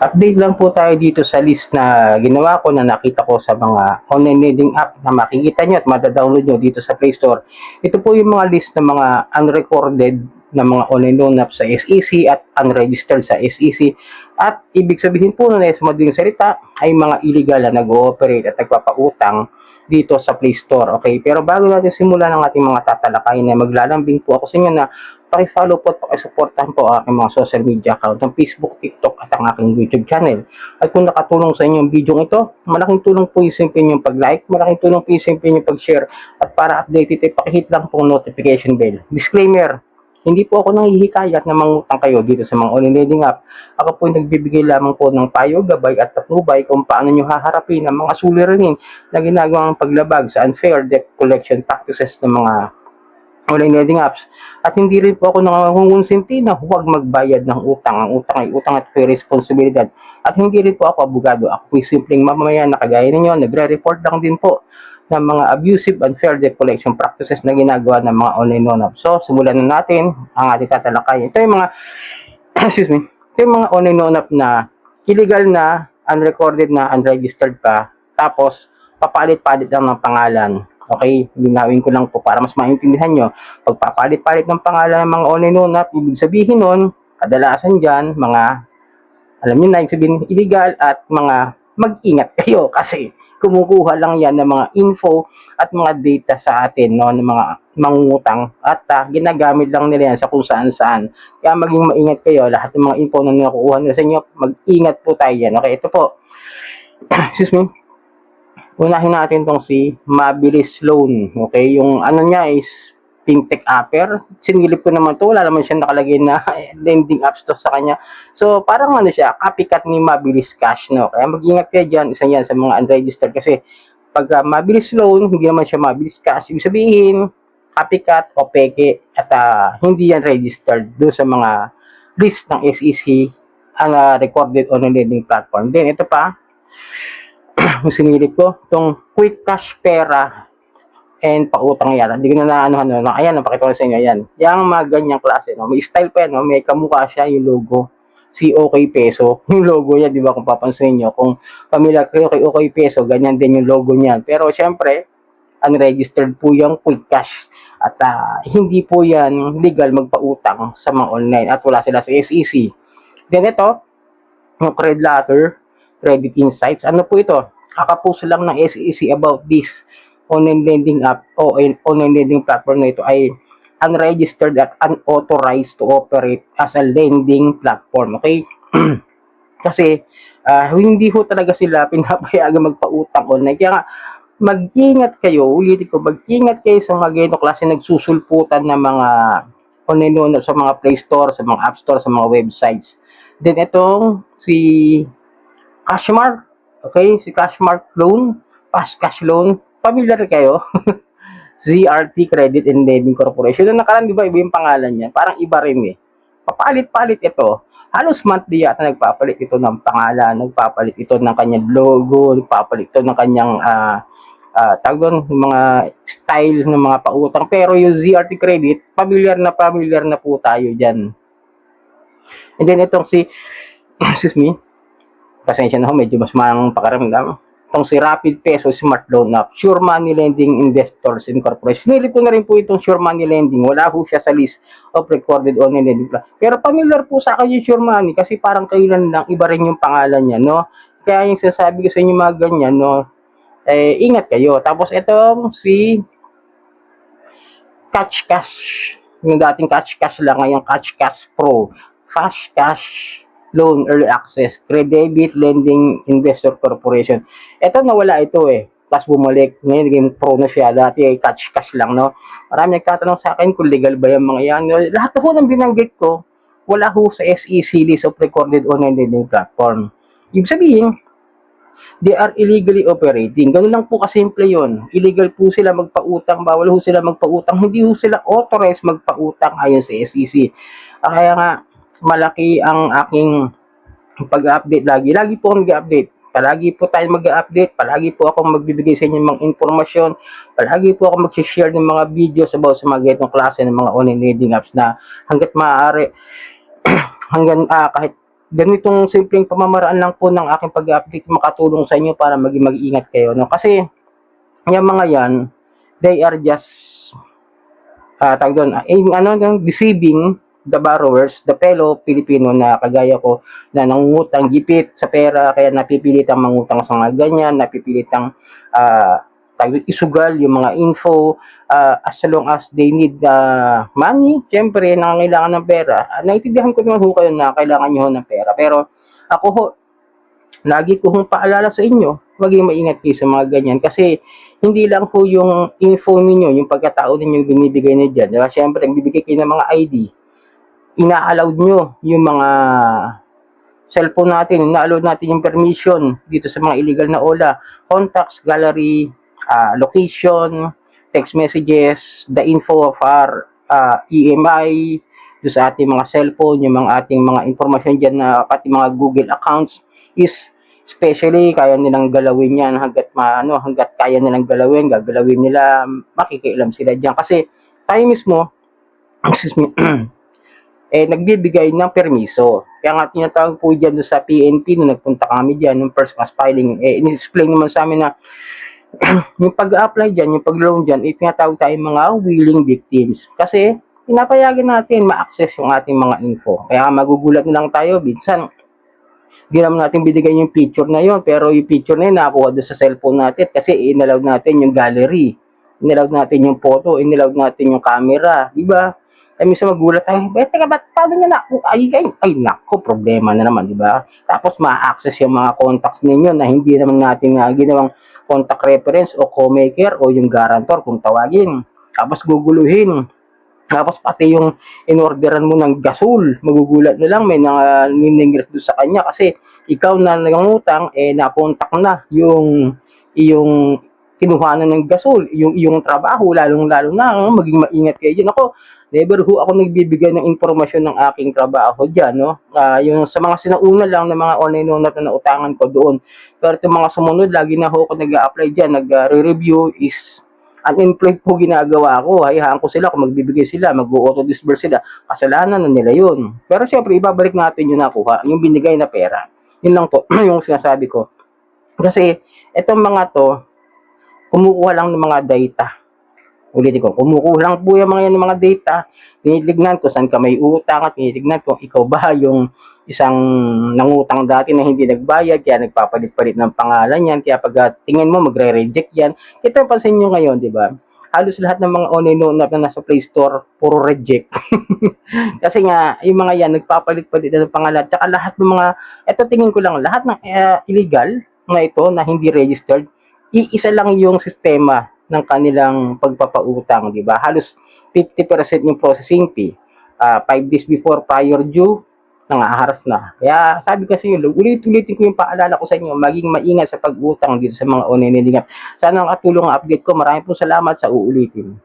Update lang po tayo dito sa list na ginawa ko na nakita ko sa mga online lending app na makikita nyo at madadownload nyo dito sa Play Store. Ito po yung mga list ng mga unrecorded na mga online loan app sa SEC at unregistered sa SEC. At ibig sabihin po na sa madaling salita ay mga illegal na nag-ooperate at nagpapautang dito sa Play Store. Okay, pero bago natin simulan ang ating mga tatalakayin na maglalambing po ako sa inyo na paki-follow po at paki-supportahan po ang aking mga social media account ng Facebook, TikTok at ang aking YouTube channel. At kung nakatulong sa inyo ang video ito, malaking tulong po yung simple yung pag-like, malaking tulong po yung simple yung pag-share at para updated ay pakihit lang po notification bell. Disclaimer, hindi po ako nanghihikayat na mangutang kayo dito sa mga online lending app. Ako po ay nagbibigay lamang po ng payo, gabay at patnubay kung paano nyo haharapin ang mga suliranin na ginagawang paglabag sa unfair debt collection practices ng mga online lending apps. At hindi rin po ako nangungonsinti na huwag magbayad ng utang. Ang utang ay utang at may responsibilidad. At hindi rin po ako abogado. Ako po simpleng mamamayan na kagaya ninyo. Nagre-report lang din po ng mga abusive and unfair debt collection practices na ginagawa ng mga online loan apps. So, simulan na natin ang ating tatalakayin. Ito yung mga, excuse me, ito yung mga online loan app na illegal na, unrecorded na, unregistered pa. Tapos, papalit-palit lang ng pangalan. Okay, linawin ko lang po para mas maintindihan nyo. Pagpapalit-palit ng pangalan ng mga online loan app, ibig sabihin nun, kadalasan dyan, mga, alam nyo na, ibig sabihin, illegal at mga mag-ingat kayo kasi kumukuha lang yan ng mga info at mga data sa atin, no, ng mga mangungutang at ginagamit lang nila yan sa kung saan-saan. Kaya maging maingat kayo, lahat ng mga info na nakukuha nila sa inyo, mag-ingat po tayo yan. Okay, ito po. Excuse me. Unahin natin tong si Mabilis Loan. Okay, yung ano niya is fintech apper. Sinilip ko naman to, wala naman siya nakalagay na lending apps to sa kanya. So, parang ano siya, copycat ni Mabilis Cash, no? Kaya mag-ingat kayo dyan, isa yan sa mga unregistered kasi pag Mabilis Loan, hindi naman siya Mabilis Cash. Ibig sabihin, copycat o peke at hindi yan registered doon sa mga list ng SEC ang recorded on a lending platform. Then, ito pa, sinilip ko, itong Quick Cash Pera and pautang yan. Hindi ko na ano. Ayan, napakita ko sa inyo. Ayan. Yung mga ganyang klase. No? May style pa yan. No? May kamukha siya yung logo. Si OK Peso. Yung logo niya, di ba, kung papansin nyo. Kung familiar kayo kay OK Peso, ganyan din yung logo niyan. Pero, syempre, unregistered po yung Quick Cash. At hindi po yan legal magpautang sa mga online. At wala sila sa SEC. Then, ito, yung Credit Insights. Ano po ito? Kakapost lang ng SEC about this online lending app o online lending platform na ito ay unregistered at unauthorized to operate as a lending platform. Okay? Kasi hindi ho talaga sila pinapayagan magpautang online. Kaya nga, mag-ingat kayo, ulitin ko, mag-ingat kayo sa mga ganito klase nagsusulputan ng mga online loan sa mga Play Store, sa mga App Store, sa mga websites. Then itong si Cashmark, okay? Si Cashmark Loan, Fast Cash Loan, familiar kayo? ZRT Credit and Lending Corporation. Noong nakaraan, di ba, iba yung pangalan niya? Parang iba rin eh. Papalit-palit ito. Halos monthly yata nagpapalit ito ng pangalan, nagpapalit ito ng kanyang logo, nagpapalit ito ng kanyang tawag doon, mga style ng mga pautang. Pero yung ZRT Credit, familiar na po tayo dyan. And then itong si, excuse me, pasensya na ho, medyo mas manang pakaramdam. Itong si Rapid Peso Smart Loan App, Sure Money Lending Investors Incorporation. Sinilip ko na rin po itong Sure Money Lending. Wala po siya sa list of recorded online lending plan. Pero familiar po sa akin yung Sure Money kasi parang kailan lang iba rin yung pangalan niya, no? Kaya yung sinasabi ko sa inyo mga ganyan, no? Ingat kayo. Tapos itong si Catch Cash. Yung dating Catch Cash lang, ngayon Catch Cash Pro. Fast Cash Loan Early Access, Credit Lending Investor Corporation. Ito nawala ito eh. Tapos bumalik. Ngayon naging pro na siya. Dati ay cash lang, no? Marami nagtatanong sa akin kung legal ba yung mga yan. Lahat ho ng binanggit ko, wala ho sa SEC list of recorded online lending platform. Ibig sabihin, they are illegally operating. Ganun lang po kasimple yun. Illegal po sila magpautang, bawal ho sila magpautang, hindi ho sila authorized magpautang ayon sa SEC. Kaya nga, malaki ang aking pag-update lagi. Lagi po akong nag-update. Palagi po tayo mag-update. Palagi po akong magbibigay sa inyo ng mga informasyon. Palagi po ako mag-share ng mga videos about sa mga ganitong klase ng mga online lending apps na hanggat maaari, hanggang kahit ganitong simpleng pamamaraan lang po ng aking pag-update makatulong sa inyo para maging mag-ingat kayo, no? Kasi yung mga yan, they are just tawag doon, deceiving the borrowers, the fellow Pilipino na kagaya ko na nangungutang gipit sa pera kaya napipilitang mangutang sa mga ganyan, napipilitang isugal yung mga info as long as they need money. Siyempre, nangangailangan ng pera. Naintindihan ko naman ho kayo na kailangan nyo ng pera. Pero ako ho, lagi ko hong paalala sa inyo, maging maingat kayo sa mga ganyan kasi hindi lang po yung info ninyo, yung pagkatao ninyo binibigay niyo dyan. Diba? Siyempre, nagbibigay kayo ng mga ID. Ina-allowed nyo yung mga cellphone natin, ina-allowed natin yung permission dito sa mga illegal na OLA, contacts, gallery, location, text messages, the info of our EMI, doon sa ating mga cellphone, yung mga ating mga informasyon dyan na pati mga Google accounts is especially kaya nilang galawin yan hanggat kaya nilang gagalawin nila, makikialam sila diyan kasi tayo mismo excuse me nagbibigay ng permiso. Kaya nga tinatawag po dyan sa PNP nung nagpunta kami dyan, nung first class filing, in-explain naman sa amin na yung pag-apply dyan, yung pag-loan dyan, tinatawag tayong mga willing victims. Kasi pinapayagan natin ma-access yung ating mga info. Kaya magugulat na lang tayo, minsan di naman natin binigay yung picture na yon, pero yung picture na yun nakakuha doon sa cellphone natin kasi inallowed natin yung gallery, inallowed natin yung photo, inallowed natin yung camera, di ba? Ay minsan magulat tayo, teka, ba't paano niya na? Ay, nako, problema na naman, di ba? Tapos ma-access yung mga contacts ninyo na hindi naman natin ginawang contact reference o co-maker o yung guarantor kung tawagin. Tapos guguluhin. Tapos pati yung inorderan mo ng gasol, magugulat na lang may naniningres doon sa kanya kasi ikaw na nangungutang na-contact na yung kinuhanan ng gasol, yung trabaho, lalong-lalo na maging maingat kayo diyan. Ako, never ho ako nagbibigay ng impormasyon ng aking trabaho diyan, no? Yung sa mga sinauna lang ng mga online loan na utangan ko doon. Pero itong mga sumunod, lagi na ho ako nag-a-apply diyan, nag-review is unemployed po ginagawa ko. Hayaan ko sila kung magbibigay sila, mag-auto-disburse sila. Kasalanan na nila yun. Pero syempre, ibabalik natin yung nakuha, yung binigay na pera. Yun lang po, yung sinasabi ko. Kasi, etong mga to, kumukuha lang ng mga data. Ulitin ko, kumukuha lang po yung mga yan ng mga data. Tinitignan ko saan ka may utang at tinitignan ko ikaw ba yung isang nangutang dati na hindi nagbayad, kaya nagpapalit-palit ng pangalan yan, kaya pag tingin mo magre-reject yan. Ito pansin nyo ngayon, di ba? Halos lahat ng mga online loan na nasa Play Store, puro reject. Kasi nga, yung mga yan, nagpapalit-palit na ng pangalan. Tsaka lahat ng mga, ito tingin ko lang, lahat ng illegal na ito, na hindi registered, iisa lang yung sistema ng kanilang pagpapautang, di ba? Halos 50% yung processing fee. 5 days before prior due, nangaharas na. Kaya sabi kasi yun, ulit-ulitin ko yung paalala ko sa inyo, maging maingat sa pag-utang dito sa mga online lending app. Sana nakatulong ang update ko. Maraming po salamat sa uulitin.